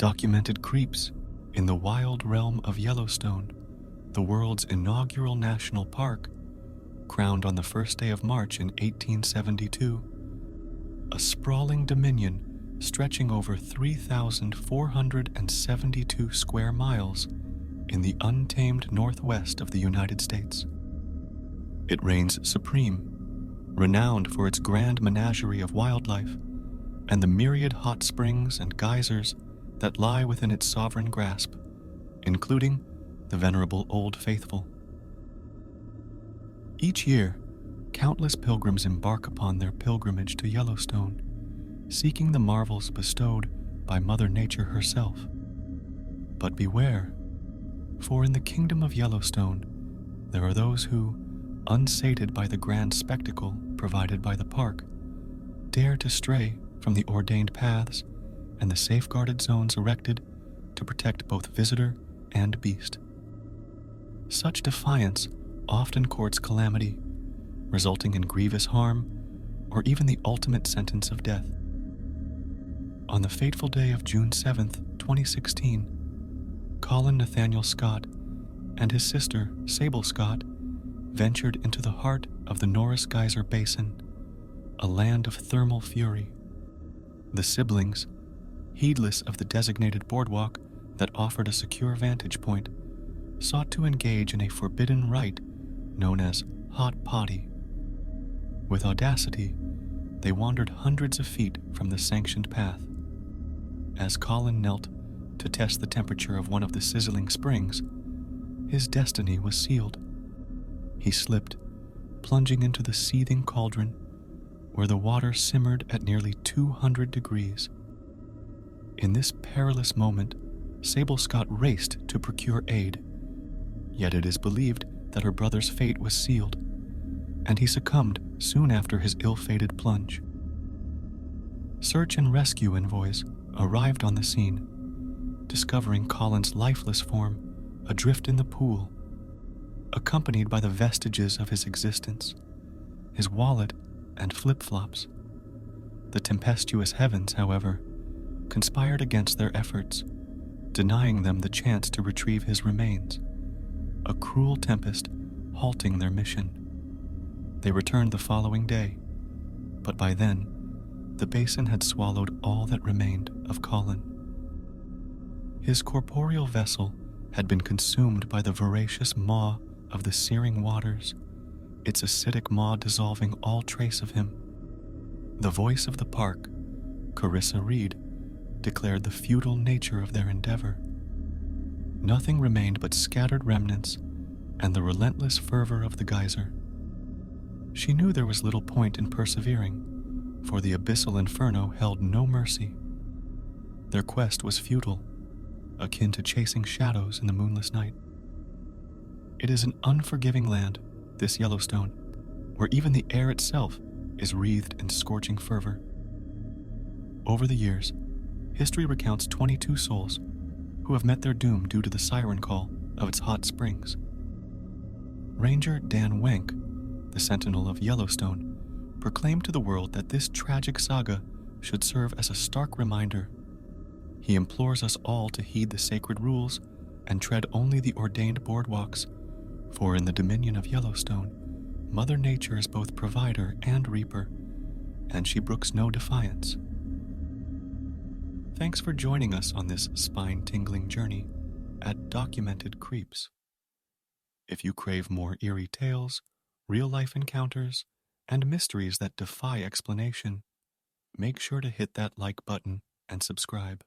Documented creeps in the wild realm of Yellowstone, the world's inaugural national park, crowned on the first day of March in 1872, a sprawling dominion stretching over 3,472 square miles in the untamed northwest of the United States. It reigns supreme, renowned for its grand menagerie of wildlife and the myriad hot springs and geysers that lie within its sovereign grasp, including the venerable Old Faithful. Each year, countless pilgrims embark upon their pilgrimage to Yellowstone, seeking the marvels bestowed by Mother Nature herself. But beware, for in the kingdom of Yellowstone, there are those who, unsated by the grand spectacle provided by the park, dare to stray from the ordained paths and the safeguarded zones erected to protect both visitor and beast. Such defiance often courts calamity, resulting in grievous harm or even the ultimate sentence of death. On the fateful day of June 7th, 2016, Colin Nathaniel Scott and his sister, Sable Scott, ventured into the heart of the Norris Geyser Basin, a land of thermal fury. The siblings, heedless of the designated boardwalk that offered a secure vantage point, sought to engage in a forbidden rite known as hot potty. With audacity, they wandered hundreds of feet from the sanctioned path. As Colin knelt to test the temperature of one of the sizzling springs, his destiny was sealed. He slipped, plunging into the seething cauldron where the water simmered at nearly 200 degrees. In this perilous moment, Sable Scott raced to procure aid, yet it is believed that her brother's fate was sealed, and he succumbed soon after his ill-fated plunge. Search and rescue envoys arrived on the scene, discovering Colin's lifeless form adrift in the pool, accompanied by the vestiges of his existence, his wallet and flip-flops. The tempestuous heavens, however, conspired against their efforts, denying them the chance to retrieve his remains, a cruel tempest halting their mission. They returned the following day, but by then, the basin had swallowed all that remained of Colin. His corporeal vessel had been consumed by the voracious maw of the searing waters, its acidic maw dissolving all trace of him. The voice of the park, Carissa Reed, declared the futile nature of their endeavor. Nothing remained but scattered remnants and the relentless fervor of the geyser. She knew there was little point in persevering, for the abyssal inferno held no mercy. Their quest was futile, akin to chasing shadows in the moonless night. It is an unforgiving land, this Yellowstone, where even the air itself is wreathed in scorching fervor. Over the years, history recounts 22 souls who have met their doom due to the siren call of its hot springs. Ranger Dan Wenk, the sentinel of Yellowstone, proclaimed to the world that this tragic saga should serve as a stark reminder. He implores us all to heed the sacred rules and tread only the ordained boardwalks, for in the dominion of Yellowstone, Mother Nature is both provider and reaper, and she brooks no defiance. Thanks for joining us on this spine-tingling journey at Documented Creeps. If you crave more eerie tales, real-life encounters, and mysteries that defy explanation, make sure to hit that like button and subscribe.